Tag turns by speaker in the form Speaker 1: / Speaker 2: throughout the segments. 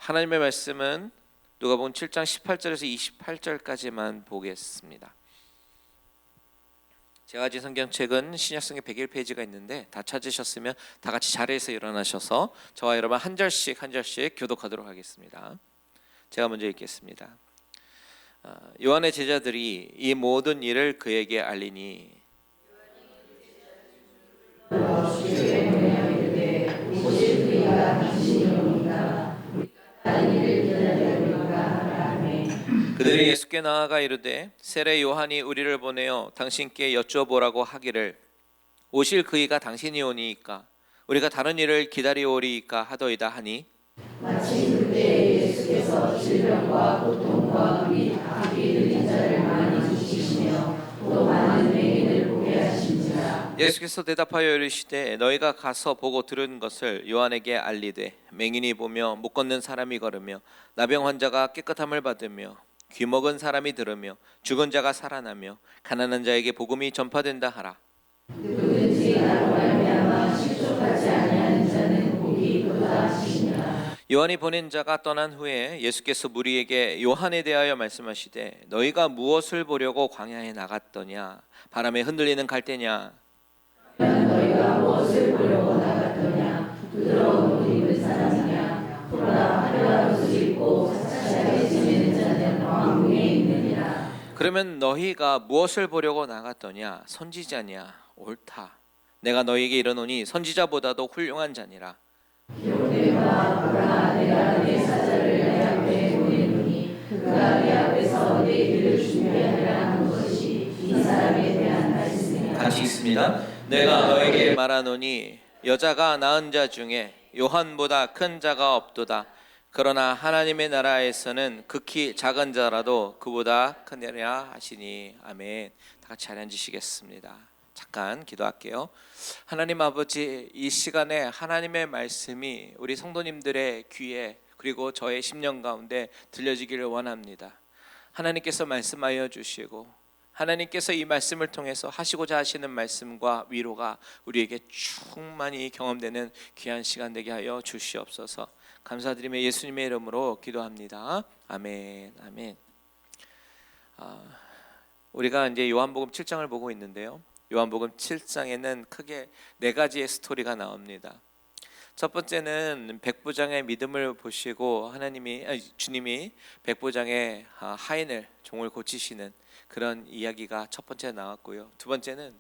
Speaker 1: 하나님의 말씀은 누가복음 7장 18절에서 28절까지만 보겠습니다. 제가 가진 성경책은 신약성경 101페이지가 있는데 다 찾으셨으면 다 같이 자리에서 일어나셔서 저와 여러분 한 절씩 교독하도록 하겠습니다. 제가 먼저 읽겠습니다. 요한의 제자들이 이 모든 일을 그에게 알리니 그들이 예수께 나아가 이르되 세례 요한이 우리를 보내어 당신께 여쭈어보라고 하기를 오실 그이가 당신이 오니이까 우리가 다른 일을 기다리오리이까 하더이다 하니
Speaker 2: 마침 그때 예수께서 질병과 고통과 및 악이 들린 자를 많이 주시시며 또 많은 맹인을 보게 하신지라.
Speaker 1: 예수께서 대답하여 이르시되 너희가 가서 보고 들은 것을 요한에게 알리되 맹인이 보며 못 걷는 사람이 걸으며 나병 환자가 깨끗함을 받으며 귀 먹은 사람이 들으며 죽은 자가 살아나며 가난한 자에게 복음이 전파된다 하라.
Speaker 2: 누구든지 나로 말미암아 실족하지 아니하는 자는 복이 있도다 하시니라.
Speaker 1: 요한이 보낸 자가 떠난 후에 예수께서 무리에게 요한에 대하여 말씀하시되 너희가 무엇을 보려고 광야에 나갔더냐 바람에 흔들리는 갈대냐
Speaker 2: 너희가 무엇을 보려고 나갔더냐 부드러운 옷 입은 사람이냐 보라 화려한 옷을 입고 사치하게 지내는 자는 왕궁에 있느니라.
Speaker 1: 그러면 너희가 무엇을 보려고 나갔더냐 선지자냐 옳다 내가 너희에게 이르노니 선지자보다도 훌륭한 자니라.
Speaker 2: 기록되와 보라 내가 내 사자를 내 앞에 보내노니 그가 내 앞에서 내 길을 준비하리라 하는 것이 이 사람에 대한 말씀이라.
Speaker 1: 같이 읽습니다. 내가 너에게 말하노니 여자가 낳은 자 중에 요한보다 큰 자가 없도다. 그러나 하나님의 나라에서는 극히 작은 자라도 그보다 크니라 하시니. 아멘. 다 같이 자리 앉으시겠습니다. 잠깐 기도할게요. 하나님 아버지, 이 시간에 하나님의 말씀이 우리 성도님들의 귀에 그리고 저의 심령 가운데 들려지기를 원합니다. 하나님께서 말씀하여 주시고 하나님께서 이 말씀을 통해서 하시고자 하시는 말씀과 위로가 우리에게 충만히 경험되는 귀한 시간 되게 하여 주시옵소서. 감사드리며 예수님의 이름으로 기도합니다. 아멘. 아멘. 우리가 이제 요한복음 7장을 보고 있는데요. 요한복음 7장에는 크게 네 가지의 스토리가 나옵니다. 첫 번째는 백부장의 믿음을 보시고 주님이 백부장의 하인을 종을 고치시는 그런 이야기가 첫 번째 나왔고요. 두 번째는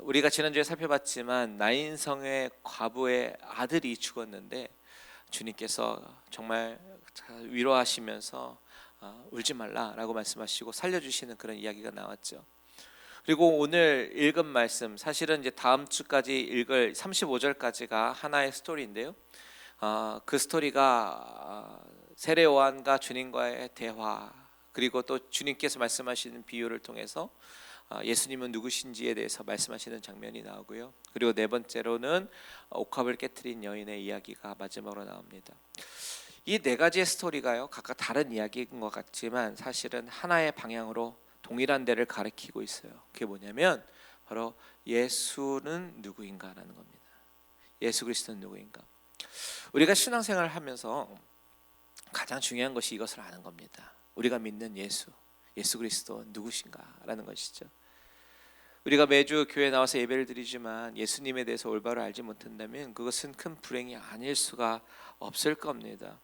Speaker 1: 우리가 지난주에 살펴봤지만 나인성의 과부의 아들이 죽었는데 주님께서 정말 위로하시면서 울지 말라라고 말씀하시고 살려주시는 그런 이야기가 나왔죠. 그리고 오늘 읽은 말씀, 사실은 이제 다음 주까지 읽을 35절까지가 하나의 스토리인데요. 그 스토리가 세례 요한과 주님과의 대화, 그리고 또 주님께서 말씀하시는 비유를 통해서 예수님은 누구신지에 대해서 말씀하시는 장면이 나오고요. 그리고 네 번째로는 옥합을 깨트린 여인의 이야기가 마지막으로 나옵니다. 이 네 가지의 스토리가요, 각각 다른 이야기인 것 같지만 사실은 하나의 방향으로 동일한 데를 가리키고 있어요. 그게 뭐냐면 바로 예수는 누구인가라는 겁니다. 예수 그리스도는 누구인가. 우리가 신앙생활을 하면서 가장 중요한 것이 이것을 아는 겁니다. 우리가 믿는 예수 그리스도 누구신가라는 것이죠. 우리가 매주 교회에 나와서 예배를 드리지만 예수님에 대해서 올바로 알지 못한다면 그것은 큰 불행이 아닐 수가 없을 겁니다.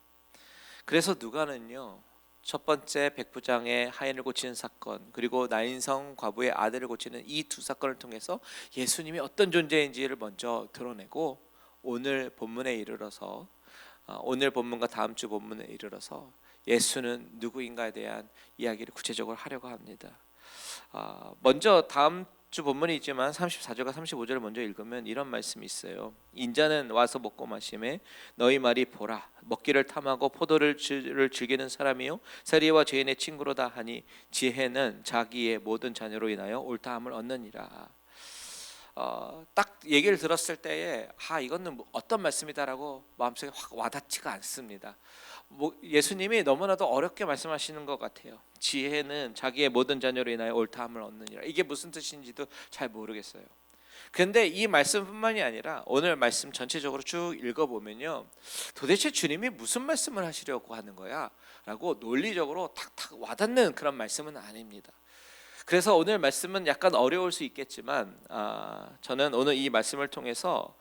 Speaker 1: 그래서 누가는요, 첫 번째 백부장의 하인을 고치는 사건, 그리고 나인성 과부의 아들을 고치는 이 두 사건을 통해서 예수님이 어떤 존재인지를 먼저 드러내고 오늘 본문에 이르러서 오늘 본문과 다음 주 본문에 이르러서 예수는 누구인가에 대한 이야기를 구체적으로 하려고 합니다. 먼저 다음 주 본문이 있지만 34절과 35절을 먼저 읽으면 이런 말씀이 있어요. 인자는 와서 먹고 마시매 너희 말이 보라 먹기를 탐하고 포도를 즐기는 사람이요 세리와 죄인의 친구로다 하니 지혜는 자기의 모든 자녀로 인하여 옳다함을 얻느니라. 딱 얘기를 들었을 때에 이거는 어떤 말씀이다라고 마음속에 확 와닿지가 않습니다. 예수님이 너무나도 어렵게 말씀하시는 것 같아요. 지혜는 자기의 모든 자녀로 인하여 옳다함을 얻느니라. 이게 무슨 뜻인지도 잘 모르겠어요. 근데 이 말씀뿐만이 아니라 오늘 말씀 전체적으로 쭉 읽어보면요, 도대체 주님이 무슨 말씀을 하시려고 하는 거야? 라고 논리적으로 탁탁 와닿는 그런 말씀은 아닙니다. 그래서 오늘 말씀은 약간 어려울 수 있겠지만 저는 오늘 이 말씀을 통해서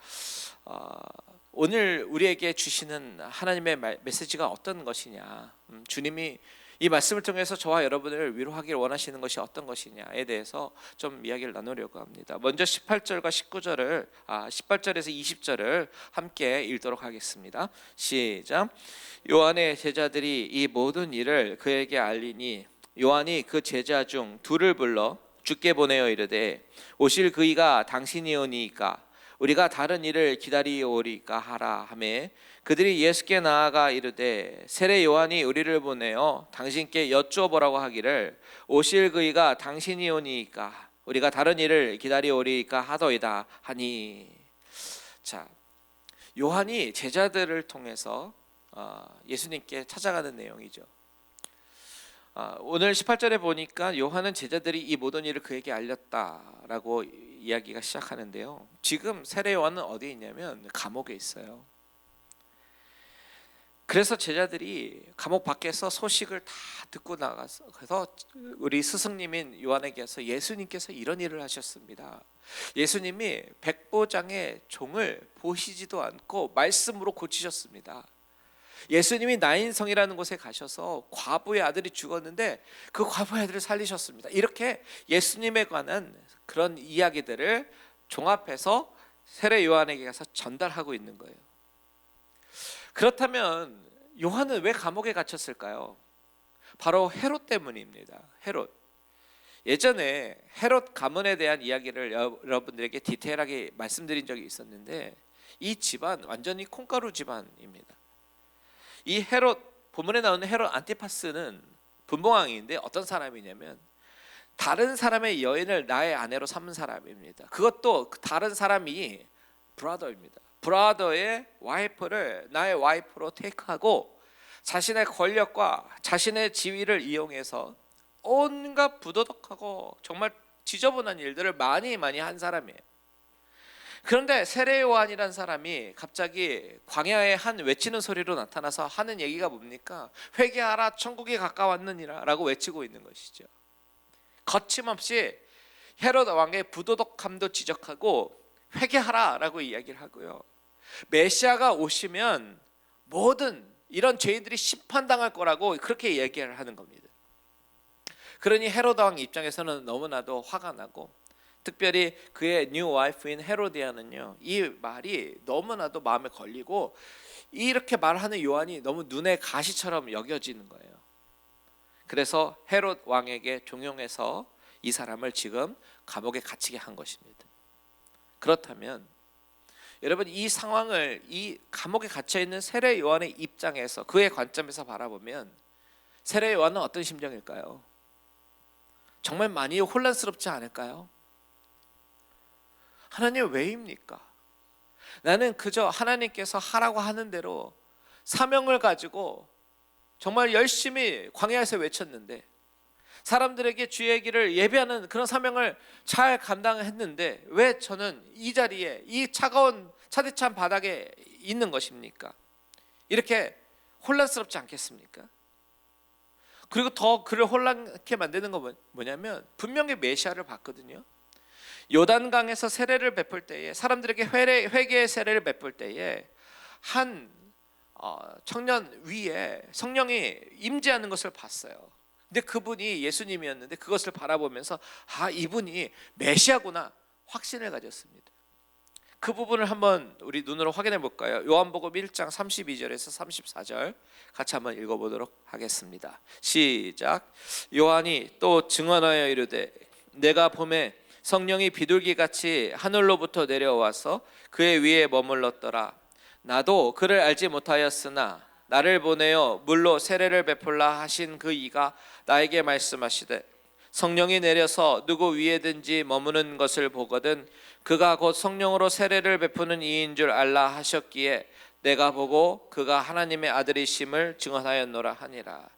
Speaker 1: 오늘 우리에게 주시는 하나님의 메시지가 어떤 것이냐, 주님이 이 말씀을 통해서 저와 여러분을 위로하기를 원하시는 것이 어떤 것이냐에 대해서 좀 이야기를 나누려고 합니다. 먼저 18절과 19절을 18절에서 20절을 함께 읽도록 하겠습니다. 시작. 요한의 제자들이 이 모든 일을 그에게 알리니 요한이 그 제자 중 둘을 불러 주께 보내어 이르되 오실 그이가 당신이오니이까 우리가 다른 일을 기다리오리까 하라 하매 그들이 예수께 나아가 이르되 세례 요한이 우리를 보내어 당신께 여쭈어보라고 하기를 오실 그이가 당신이오니이까 우리가 다른 일을 기다리오리까 하더이다 하니. 자, 요한이 제자들을 통해서 예수님께 찾아가는 내용이죠. 오늘 18절에 보니까 요한은 제자들이 이 모든 일을 그에게 알렸다라고 이야기가 시작하는데요. 지금 세례 요한은 어디에 있냐면 감옥에 있어요. 그래서 제자들이 감옥 밖에서 소식을 다 듣고 나가서, 그래서 우리 스승님인 요한에게서 예수님께서 이런 일을 하셨습니다. 예수님이 백보장의 종을 보시지도 않고 말씀으로 고치셨습니다. 예수님이 나인성이라는 곳에 가셔서 과부의 아들이 죽었는데 그 과부의 아들을 살리셨습니다. 이렇게 예수님에 관한 그런 이야기들을 종합해서 세례 요한에게 가서 전달하고 있는 거예요. 그렇다면 요한은 왜 감옥에 갇혔을까요? 바로 헤롯 때문입니다. 헤롯. 예전에 헤롯 가문에 대한 이야기를 여러분들에게 디테일하게 말씀드린 적이 있었는데 이 집안 완전히 콩가루 집안입니다. 이 헤롯, 본문에 나오는 헤롯 안티파스는 분봉왕인데 어떤 사람이냐면 다른 사람의 여인을 나의 아내로 삼은 사람입니다. 그것도 다른 사람이 브라더입니다. 브라더의 와이프를 나의 와이프로 테이크하고 자신의 권력과 자신의 지위를 이용해서 온갖 부도덕하고 정말 지저분한 일들을 많이 한 사람이에요. 그런데 세례 요한이라는 사람이 갑자기 광야에 한 외치는 소리로 나타나서 하는 얘기가 뭡니까? 회개하라 천국이 가까웠느니라 라고 외치고 있는 것이죠. 거침없이 헤롯 왕의 부도덕함도 지적하고 회개하라 라고 이야기를 하고요, 메시아가 오시면 모든 이런 죄인들이 심판당할 거라고 그렇게 얘기를 하는 겁니다. 그러니 헤롯 왕 입장에서는 너무나도 화가 나고, 특별히 그의 뉴 와이프인 헤로디아는요, 이 말이 너무나도 마음에 걸리고 이렇게 말하는 요한이 너무 눈에 가시처럼 여겨지는 거예요. 그래서 헤롯 왕에게 종용해서 이 사람을 지금 감옥에 갇히게 한 것입니다. 그렇다면 여러분, 이 상황을 이 감옥에 갇혀 있는 세례 요한의 입장에서, 그의 관점에서 바라보면 세례 요한은 어떤 심정일까요? 정말 많이 혼란스럽지 않을까요? 하나님 왜입니까? 나는 그저 하나님께서 하라고 하는 대로 사명을 가지고 정말 열심히 광야에서 외쳤는데, 사람들에게 주의 길을 예배하는 그런 사명을 잘 감당했는데 왜 저는 이 자리에, 이 차가운 차디찬 바닥에 있는 것입니까? 이렇게 혼란스럽지 않겠습니까? 그리고 더 그를 혼란케 만드는 건 뭐냐면 분명히 메시아를 봤거든요. 요단강에서 세례를 베풀 때에, 사람들에게 회개의 세례를 베풀 때에 한 청년 위에 성령이 임재하는 것을 봤어요. 근데 그분이 예수님이었는데 그것을 바라보면서 이분이 메시아구나 확신을 가졌습니다. 그 부분을 한번 우리 눈으로 확인해 볼까요? 요한복음 1장 32절에서 34절 같이 한번 읽어보도록 하겠습니다. 시작. 요한이 또 증언하여 이르되 내가 보매 성령이 비둘기같이 하늘로부터 내려와서 그의 위에 머물렀더라. 나도 그를 알지 못하였으나 나를 보내어 물로 세례를 베풀라 하신 그 이가 나에게 말씀하시되 성령이 내려서 누구 위에든지 머무는 것을 보거든 그가 곧 성령으로 세례를 베푸는 이인 줄 알라 하셨기에 내가 보고 그가 하나님의 아들이심을 증언하였노라 하니라.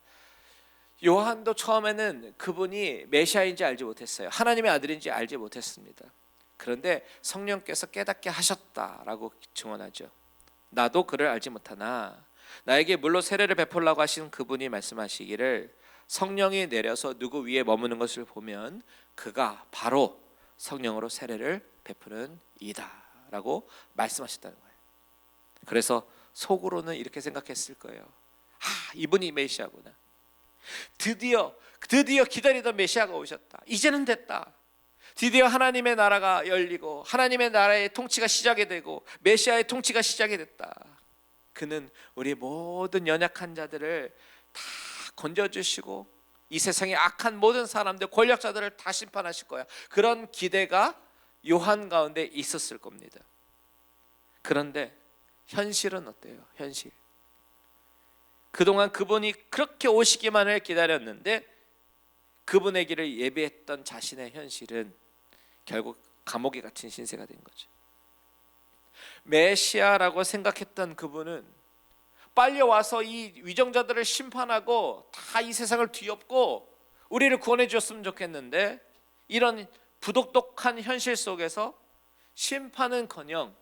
Speaker 1: 요한도 처음에는 그분이 메시아인지 알지 못했어요. 하나님의 아들인지 알지 못했습니다. 그런데 성령께서 깨닫게 하셨다라고 증언하죠. 나도 그를 알지 못하나 나에게 물로 세례를 베풀라고 하신 그분이 말씀하시기를 성령이 내려서 누구 위에 머무는 것을 보면 그가 바로 성령으로 세례를 베푸는 이다라고 말씀하셨다는 거예요. 그래서 속으로는 이렇게 생각했을 거예요. 이분이 메시아구나. 드디어 기다리던 메시아가 오셨다. 이제는 됐다. 드디어 하나님의 나라가 열리고 하나님의 나라의 통치가 시작이 되고 메시아의 통치가 시작이 됐다. 그는 우리 모든 연약한 자들을 다 건져주시고 이 세상의 악한 모든 사람들, 권력자들을 다 심판하실 거야. 그런 기대가 요한 가운데 있었을 겁니다. 그런데 현실은 어때요? 현실. 그동안 그분이 그렇게 오시기만을 기다렸는데 그분의 길을 예비했던 자신의 현실은 결국 감옥에 갇힌 신세가 된 거죠. 메시아라고 생각했던 그분은 빨리 와서 이 위정자들을 심판하고 다 이 세상을 뒤엎고 우리를 구원해 주었으면 좋겠는데 이런 부독독한 현실 속에서 심판은커녕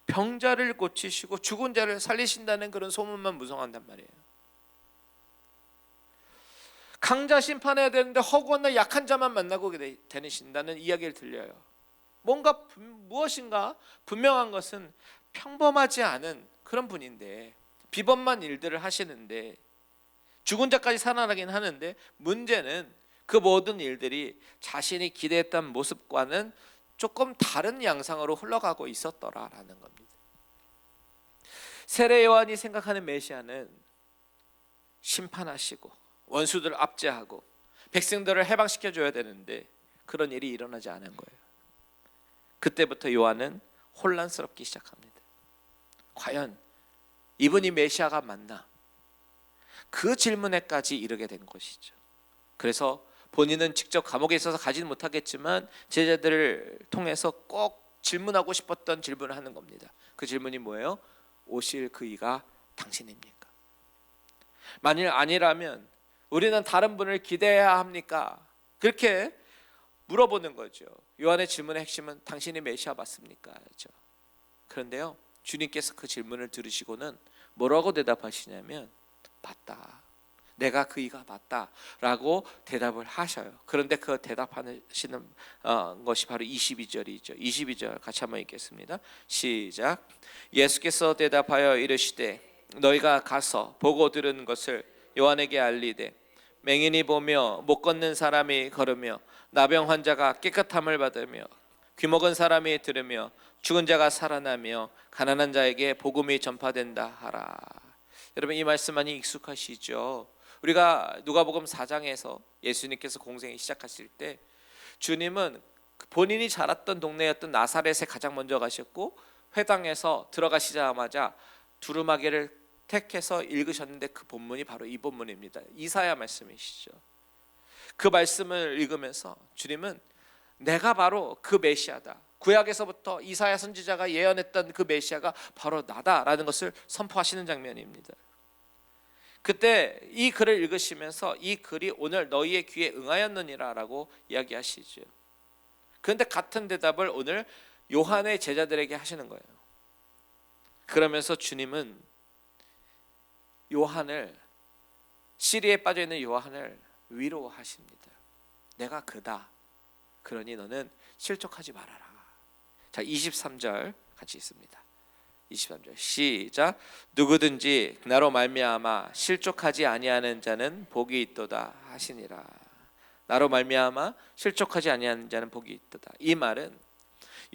Speaker 1: 병자를 고치시고 죽은 자를 살리신다는 그런 소문만 무성한단 말이에요. 강자 심판해야 되는데 허구한 약한 자만 만나고 다니신다는 이야기를 들려요. 무엇인가 분명한 것은 평범하지 않은 그런 분인데 비범한 일들을 하시는데 죽은 자까지 살아나긴 하는데 문제는 그 모든 일들이 자신이 기대했던 모습과는 조금 다른 양상으로 흘러가고 있었더라라는 겁니다. 세례 요한이 생각하는 메시아는 심판하시고 원수들을 압제하고 백성들을 해방시켜 줘야 되는데 그런 일이 일어나지 않은 거예요. 그때부터 요한은 혼란스럽기 시작합니다. 과연 이분이 메시아가 맞나? 그 질문에까지 이르게 된 것이죠. 그래서 본인은 직접 감옥에 있어서 가지는 못하겠지만 제자들을 통해서 꼭 질문하고 싶었던 질문을 하는 겁니다. 그 질문이 뭐예요? 오실 그 이가 당신입니까? 만일 아니라면 우리는 다른 분을 기대해야 합니까? 그렇게 물어보는 거죠. 요한의 질문의 핵심은 당신이 메시아 맞습니까? 그런데요, 주님께서 그 질문을 들으시고는 뭐라고 대답하시냐면 맞다. 내가 그 이가 맞다라고 대답을 하셔요. 그런데 그 대답하시는 것이 바로 22절이죠. 22절 같이 한번 읽겠습니다. 시작. 예수께서 대답하여 이르시되 너희가 가서 보고 들은 것을 요한에게 알리되 맹인이 보며 못 걷는 사람이 걸으며 나병 환자가 깨끗함을 받으며 귀먹은 사람이 들으며 죽은 자가 살아나며 가난한 자에게 복음이 전파된다 하라. 여러분 이 말씀 많이 익숙하시죠? 우리가 누가복음 4장에서 예수님께서 공생이 시작하실 때 주님은 본인이 자랐던 동네였던 나사렛에 가장 먼저 가셨고 회당에서 들어가시자마자 두루마기를 택해서 읽으셨는데 그 본문이 바로 이 본문입니다. 이사야 말씀이시죠. 그 말씀을 읽으면서 주님은 내가 바로 그 메시아다. 구약에서부터 이사야 선지자가 예언했던 그 메시아가 바로 나다라는 것을 선포하시는 장면입니다. 그때 이 글을 읽으시면서 이 글이 오늘 너희의 귀에 응하였느니라 라고 이야기하시죠. 그런데 같은 대답을 오늘 요한의 제자들에게 하시는 거예요. 그러면서 주님은 요한을, 시리에 빠져있는 요한을 위로하십니다. 내가 그다. 그러니 너는 실족하지 말아라. 자, 23절 같이 있습니다. 23절 시작. 누구든지 나로 말미암아 실족하지 아니하는 자는 복이 있도다 하시니라. 나로 말미암아 실족하지 아니하는 자는 복이 있도다. 이 말은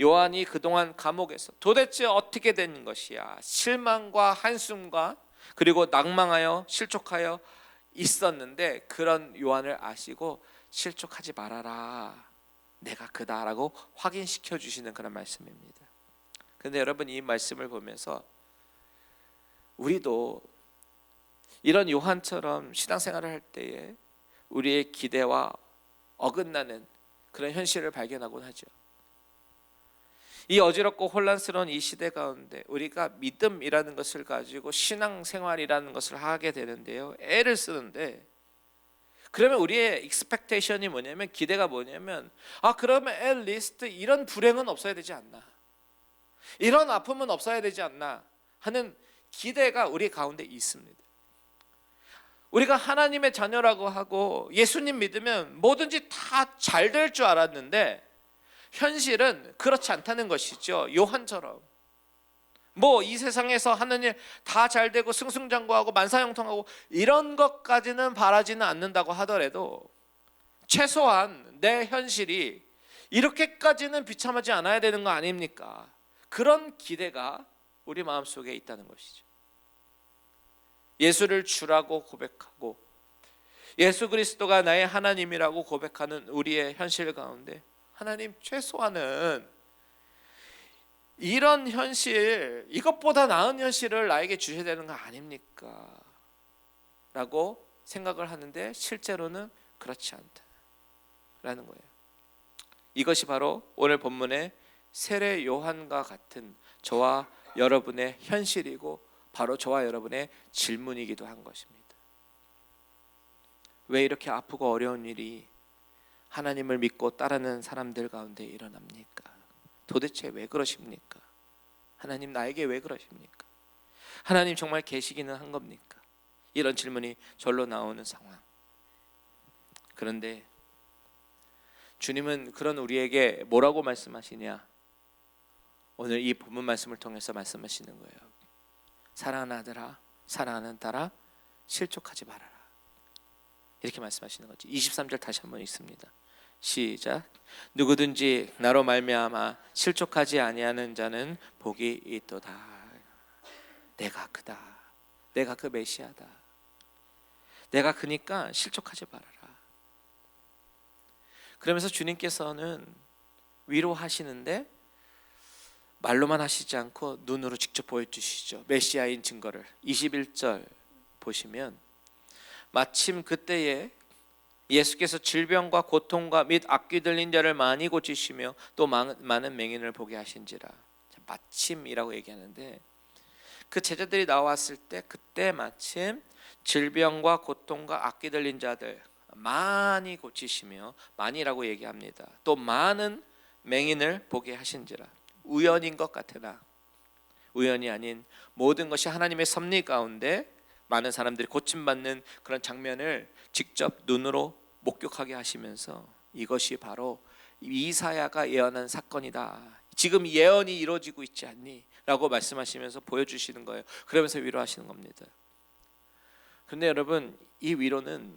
Speaker 1: 요한이 그동안 감옥에서 도대체 어떻게 된 것이야, 실망과 한숨과 그리고 낭망하여 실족하여 있었는데 그런 요한을 아시고 실족하지 말아라, 내가 그다라고 확인시켜 주시는 그런 말씀입니다. 그런데 여러분 이 말씀을 보면서 우리도 이런 요한처럼 신앙생활을 할 때에 우리의 기대와 어긋나는 그런 현실을 발견하곤 하죠. 이 어지럽고 혼란스러운 이 시대 가운데 우리가 믿음이라는 것을 가지고 신앙생활이라는 것을 하게 되는데요, 애를 쓰는데 그러면 우리의 익스펙테이션이 뭐냐면, 기대가 뭐냐면, 그러면 at least 이런 불행은 없어야 되지 않나, 이런 아픔은 없어야 되지 않나 하는 기대가 우리 가운데 있습니다. 우리가 하나님의 자녀라고 하고 예수님 믿으면 뭐든지 다 잘 될 줄 알았는데 현실은 그렇지 않다는 것이죠. 요한처럼 이 세상에서 하는 일 다 잘 되고 승승장구하고 만사형통하고 이런 것까지는 바라지는 않는다고 하더라도 최소한 내 현실이 이렇게까지는 비참하지 않아야 되는 거 아닙니까? 그런 기대가 우리 마음속에 있다는 것이죠. 예수를 주라고 고백하고 예수 그리스도가 나의 하나님이라고 고백하는 우리의 현실 가운데 하나님, 최소한은 이런 현실, 이것보다 나은 현실을 나에게 주셔야 되는 거 아닙니까? 라고 생각을 하는데 실제로는 그렇지 않다라는 거예요. 이것이 바로 오늘 본문의 세례 요한과 같은 저와 여러분의 현실이고 바로 저와 여러분의 질문이기도 한 것입니다. 왜 이렇게 아프고 어려운 일이 하나님을 믿고 따르는 사람들 가운데 일어납니까? 도대체 왜 그러십니까? 하나님, 나에게 왜 그러십니까? 하나님 정말 계시기는 한 겁니까? 이런 질문이 절로 나오는 상황. 그런데 주님은 그런 우리에게 뭐라고 말씀하시냐? 오늘 이 본문 말씀을 통해서 말씀하시는 거예요. 사랑하는 아들아, 사랑하는 딸아, 실족하지 말아라. 이렇게 말씀하시는 거지. 23절 다시 한번 읽습니다. 시작. 누구든지 나로 말미암아 실족하지 아니하는 자는 복이 있도다. 내가 그다. 내가 그 메시아다. 내가 그니까 실족하지 말아라. 그러면서 주님께서는 위로하시는데 말로만 하시지 않고 눈으로 직접 보여주시죠. 메시아인 증거를. 21절 보시면 마침 그때에 예수께서 질병과 고통과 및 악귀 들린 자를 많이 고치시며 또 많은 맹인을 보게 하신지라. 마침이라고 얘기하는데 그 제자들이 나왔을 때 그때 마침 질병과 고통과 악귀 들린 자들 많이 고치시며, 많이라고 얘기합니다. 또 많은 맹인을 보게 하신지라. 우연인 것 같으나 우연이 아닌 모든 것이 하나님의 섭리 가운데 많은 사람들이 고침받는 그런 장면을 직접 눈으로 목격하게 하시면서 이것이 바로 이사야가 예언한 사건이다. 지금 예언이 이루어지고 있지 않니? 라고 말씀하시면서 보여주시는 거예요. 그러면서 위로하시는 겁니다. 그런데 여러분, 이 위로는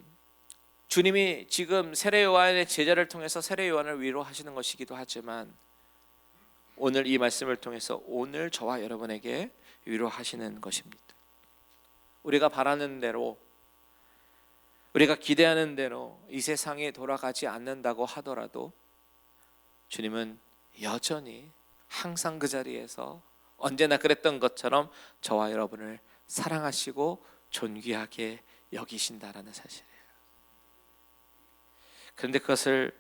Speaker 1: 주님이 지금 세례 요한의 제자를 통해서 세례 요한을 위로하시는 것이기도 하지만 오늘 이 말씀을 통해서 오늘 저와 여러분에게 위로하시는 것입니다. 우리가 바라는 대로, 우리가 기대하는 대로 이 세상에 돌아가지 않는다고 하더라도 주님은 여전히 항상 그 자리에서 언제나 그랬던 것처럼 저와 여러분을 사랑하시고 존귀하게 여기신다라는 사실이에요. 그런데 그것을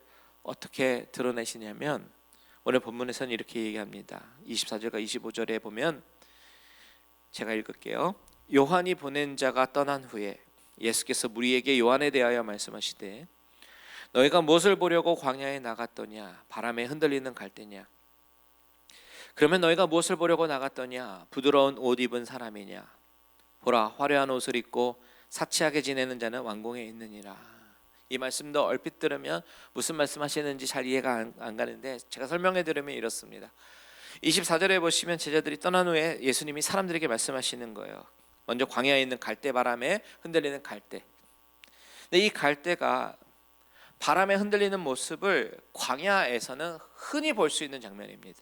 Speaker 1: 어떻게 드러내시냐면 오늘 본문에서는 이렇게 얘기합니다. 24절과 25절에 보면 제가 읽을게요. 요한이 보낸 자가 떠난 후에 예수께서 무리에게 요한에 대하여 말씀하시되 너희가 무엇을 보려고 광야에 나갔더냐? 바람에 흔들리는 갈대냐? 그러면 너희가 무엇을 보려고 나갔더냐? 부드러운 옷 입은 사람이냐? 보라, 화려한 옷을 입고 사치하게 지내는 자는 왕궁에 있느니라. 이 말씀도 얼핏 들으면 무슨 말씀하시는지 잘 이해가 안 가는데 제가 설명해 드리면 이렇습니다. 24절에 보시면 제자들이 떠난 후에 예수님이 사람들에게 말씀하시는 거예요. 먼저 광야에 있는 갈대, 바람에 흔들리는 갈대. 근데 이 갈대가 바람에 흔들리는 모습을 광야에서는 흔히 볼 수 있는 장면입니다.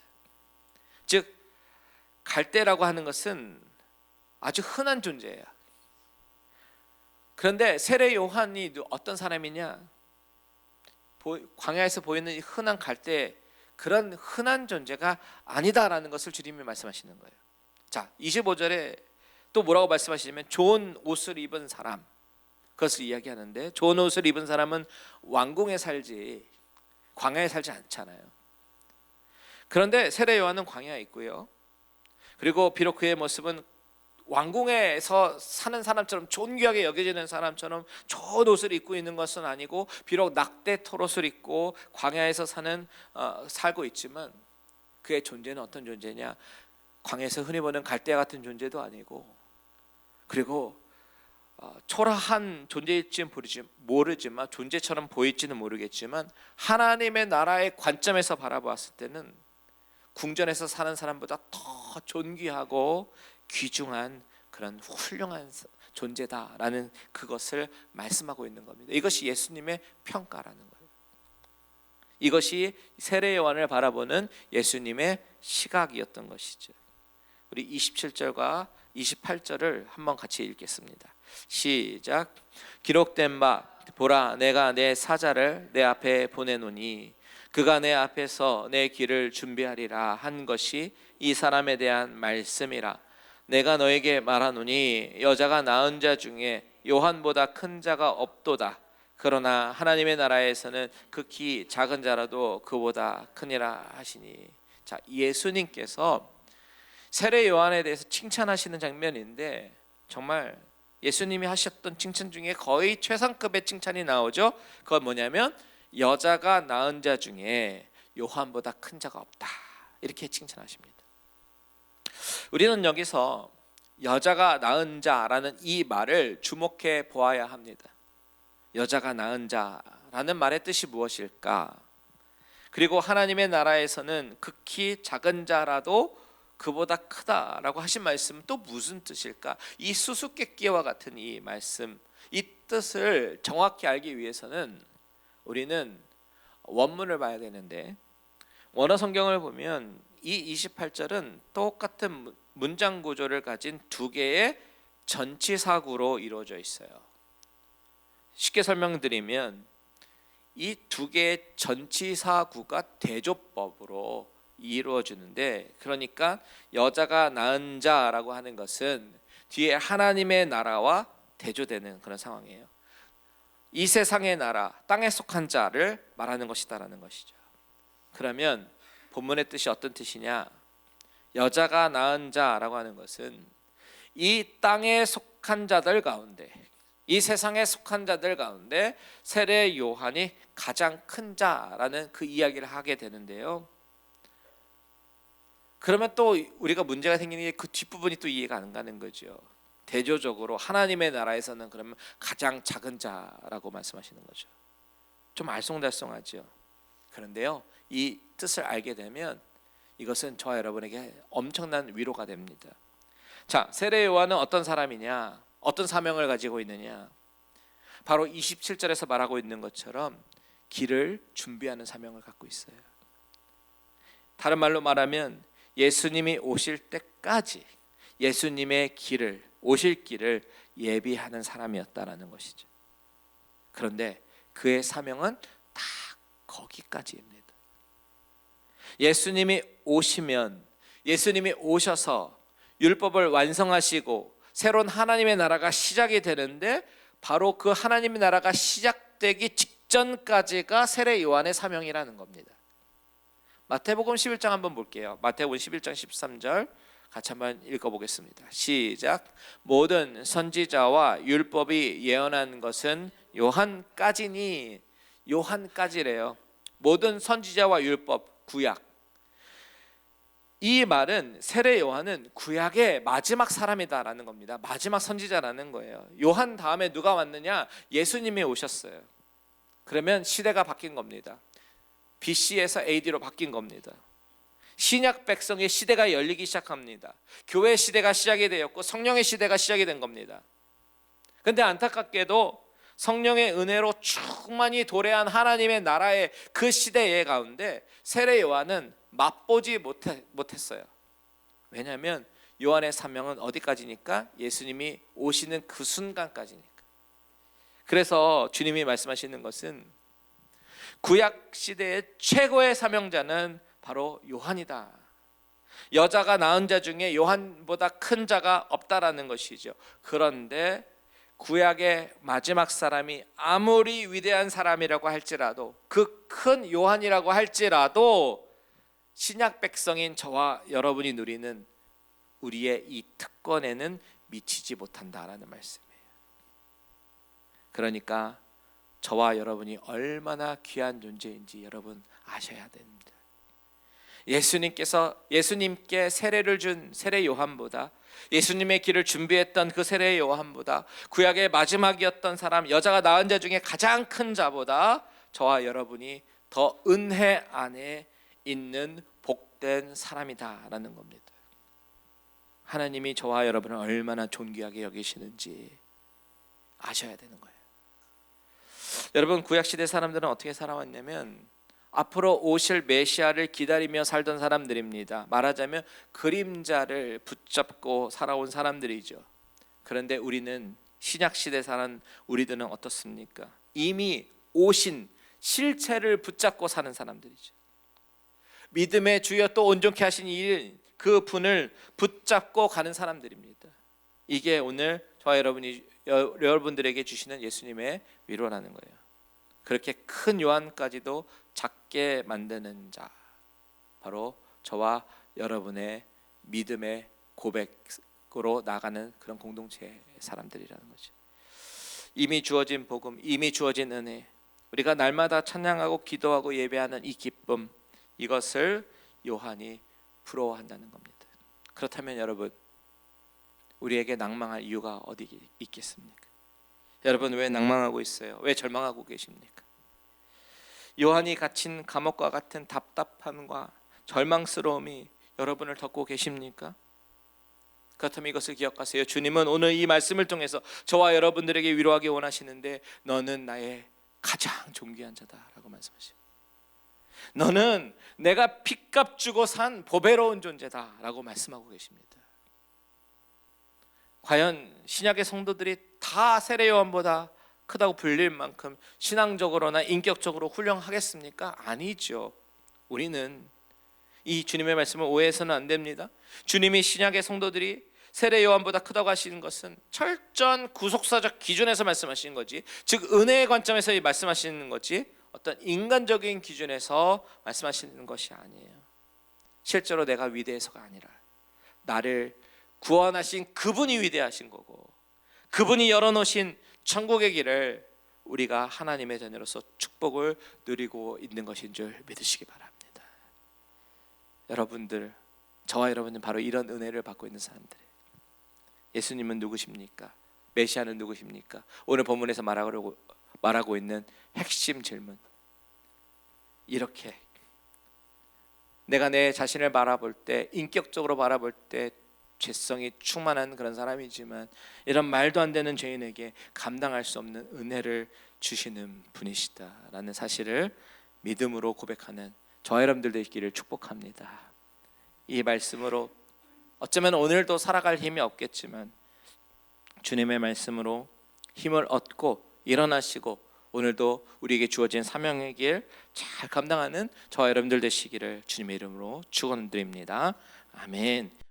Speaker 1: 즉 갈대라고 하는 것은 아주 흔한 존재예요. 그런데 세례 요한이 어떤 사람이냐? 광야에서 보이는 흔한 갈대, 그런 흔한 존재가 아니다라는 것을 주님이 말씀하시는 거예요. 자, 25절에 또 뭐라고 말씀하시냐면 좋은 옷을 입은 사람, 그것을 이야기하는데 좋은 옷을 입은 사람은 왕궁에 살지 광야에 살지 않잖아요. 그런데 세례 요한은 광야에 있고요. 그리고 비록 그의 모습은 왕궁에서 사는 사람처럼 존귀하게 여겨지는 사람처럼 좋은 옷을 입고 있는 것은 아니고, 비록 낙대 털옷을 입고 광야에서 살고 있지만 그의 존재는 어떤 존재냐? 광야에서 흔히 보는 갈대아 같은 존재도 아니고, 그리고 초라한 존재일지는 모르지만, 존재처럼 보일지는 모르겠지만, 하나님의 나라의 관점에서 바라보았을 때는 궁전에서 사는 사람보다 더 존귀하고 귀중한 그런 훌륭한 존재다라는 그것을 말씀하고 있는 겁니다. 이것이 예수님의 평가라는 거예요. 이것이 세례 요한을 바라보는 예수님의 시각이었던 것이죠. 우리 27절과 28절을 한번 같이 읽겠습니다. 시작. 기록된 바 보라, 내가 내 사자를 내 앞에 보내노니 그가 내 앞에서 내 길을 준비하리라 한 것이 이 사람에 대한 말씀이라. 내가 너에게 말하노니 여자가 낳은 자 중에 요한보다 큰 자가 없도다. 그러나 하나님의 나라에서는 극히 작은 자라도 그보다 크니라 하시니. 자, 예수님께서 세례 요한에 대해서 칭찬하시는 장면인데, 정말 예수님이 하셨던 칭찬 중에 거의 최상급의 칭찬이 나오죠. 그건 뭐냐면 여자가 낳은 자 중에 요한보다 큰 자가 없다, 이렇게 칭찬하십니다. 우리는 여기서 여자가 낳은 자라는 이 말을 주목해 보아야 합니다. 여자가 낳은 자라는 말의 뜻이 무엇일까? 그리고 하나님의 나라에서는 극히 작은 자라도 그보다 크다라고 하신 말씀은 또 무슨 뜻일까? 이 수수께끼와 같은 이 말씀, 이 뜻을 정확히 알기 위해서는 우리는 원문을 봐야 되는데, 원어 성경을 보면 이 28절은 똑같은 문장 구조를 가진 두 개의 전치사구로 이루어져 있어요. 쉽게 설명드리면 이 두 개의 전치사구가 대조법으로 이루어지는데, 그러니까 여자가 낳은 자라고 하는 것은 뒤에 하나님의 나라와 대조되는 그런 상황이에요. 이 세상의 나라, 땅에 속한 자를 말하는 것이다라는 것이죠. 그러면 본문의 뜻이 어떤 뜻이냐? 여자가 낳은 자라고 하는 것은 이 땅에 속한 자들 가운데, 이 세상에 속한 자들 가운데 세례 요한이 가장 큰 자라는 그 이야기를 하게 되는데요. 그러면 또 우리가 문제가 생기는 게 그 뒷부분이 또 이해가 안 가는 거죠. 대조적으로 하나님의 나라에서는 그러면 가장 작은 자라고 말씀하시는 거죠. 좀 알쏭달쏭하죠. 그런데요, 이 뜻을 알게 되면 이것은 저와 여러분에게 엄청난 위로가 됩니다. 자, 세례 요한은 어떤 사람이냐? 어떤 사명을 가지고 있느냐? 바로 27절에서 말하고 있는 것처럼 길을 준비하는 사명을 갖고 있어요. 다른 말로 말하면 예수님이 오실 때까지 예수님의 길을, 오실 길을 예비하는 사람이었다라는 것이죠. 그런데 그의 사명은 다 거기까지입니다. 예수님이 오시면, 예수님이 오셔서 율법을 완성하시고 새로운 하나님의 나라가 시작이 되는데, 바로 그 하나님의 나라가 시작되기 직전까지가 세례 요한의 사명이라는 겁니다. 마태복음 11장 한번 볼게요. 마태복음 11장 13절 같이 한번 읽어보겠습니다. 시작. 모든 선지자와 율법이 예언한 것은 요한까지니. 요한까지래요. 모든 선지자와 율법, 구약. 이 말은 세례 요한은 구약의 마지막 사람이다라는 겁니다. 마지막 선지자라는 거예요. 요한 다음에 누가 왔느냐? 예수님이 오셨어요. 그러면 시대가 바뀐 겁니다. BC에서 AD로 바뀐 겁니다. 신약 백성의 시대가 열리기 시작합니다. 교회 시대가 시작이 되었고 성령의 시대가 시작이 된 겁니다. 그런데 안타깝게도 성령의 은혜로 충만히 도래한 하나님의 나라의 그 시대의 가운데 세례 요한은 맛보지 못했어요. 왜냐하면 요한의 사명은 어디까지니까? 예수님이 오시는 그 순간까지니까. 그래서 주님이 말씀하시는 것은 구약 시대의 최고의 사명자는 바로 요한이다. 여자가 낳은 자 중에 요한보다 큰 자가 없다라는 것이죠. 그런데 구약의 마지막 사람이 아무리 위대한 사람이라고 할지라도, 그 큰 요한이라고 할지라도 신약 백성인 저와 여러분이 누리는 우리의 이 특권에는 미치지 못한다라는 말씀이에요. 그러니까 저와 여러분이 얼마나 귀한 존재인지 여러분 아셔야 됩니다. 예수님께 세례를 준 세례 요한보다, 예수님의 길을 준비했던 그 세례 요한보다, 구약의 마지막이었던 사람, 여자가 낳은 자 중에 가장 큰 자보다 저와 여러분이 더 은혜 안에 있는 복된 사람이다라는 겁니다. 하나님이 저와 여러분을 얼마나 존귀하게 여기시는지 아셔야 되는 거예요. 여러분, 구약시대 사람들은 어떻게 살아왔냐면 앞으로 오실 메시아를 기다리며 살던 사람들입니다. 말하자면 그림자를 붙잡고 살아온 사람들이죠. 그런데 우리는 신약시대 사는 우리들은 어떻습니까? 이미 오신 실체를 붙잡고 사는 사람들이죠. 믿음의 주여 또 온전케 하신 일, 그 분을 붙잡고 가는 사람들입니다. 이게 오늘 저와 여러분들에게 주시는 예수님의 위로라는 거예요. 그렇게 큰 요한까지도 작게 만드는 자, 바로 저와 여러분의 믿음의 고백으로 나가는 그런 공동체의 사람들이라는 거죠. 이미 주어진 복음, 이미 주어진 은혜, 우리가 날마다 찬양하고 기도하고 예배하는 이 기쁨, 이것을 요한이 부러워한다는 겁니다. 그렇다면 여러분, 우리에게 낭망할 이유가 어디 있겠습니까? 여러분, 왜 낭망하고 있어요? 왜 절망하고 계십니까? 요한이 갇힌 감옥과 같은 답답함과 절망스러움이 여러분을 덮고 계십니까? 그렇다면 이것을 기억하세요. 주님은 오늘 이 말씀을 통해서 저와 여러분들에게 위로하기 원하시는데, 너는 나의 가장 존귀한 자다라고 말씀하십니다. 너는 내가 핏값 주고 산 보배로운 존재다라고 말씀하고 계십니다. 과연 신약의 성도들이 다 세례 요한보다 크다고 불릴 만큼 신앙적으로나 인격적으로 훌륭하겠습니까? 아니죠. 우리는 이 주님의 말씀을 오해해서는 안 됩니다. 주님이 신약의 성도들이 세례 요한보다 크다고 하시는 것은 철저한 구속사적 기준에서 말씀하시는 거지, 즉 은혜의 관점에서 말씀하시는 거지, 어떤 인간적인 기준에서 말씀하시는 것이 아니에요. 실제로 내가 위대해서가 아니라 나를 구원하신 그분이 위대하신 거고, 그분이 열어놓으신 천국의 길을 우리가 하나님의 자녀로서 축복을 누리고 있는 것인 줄 믿으시기 바랍니다. 여러분들, 저와 여러분은 바로 이런 은혜를 받고 있는 사람들이에요. 예수님은 누구십니까? 메시아는 누구십니까? 오늘 본문에서 말하고 있는 핵심 질문, 이렇게 내가 내 자신을 바라볼 때, 인격적으로 바라볼 때 죄성이 충만한 그런 사람이지만, 이런 말도 안 되는 죄인에게 감당할 수 없는 은혜를 주시는 분이시다라는 사실을 믿음으로 고백하는 저와 여러분들 되시기를 축복합니다. 이 말씀으로 어쩌면 오늘도 살아갈 힘이 없겠지만 주님의 말씀으로 힘을 얻고 일어나시고 오늘도 우리에게 주어진 사명의 길 잘 감당하는 저와 여러분들 되시기를 주님의 이름으로 축원드립니다. 아멘.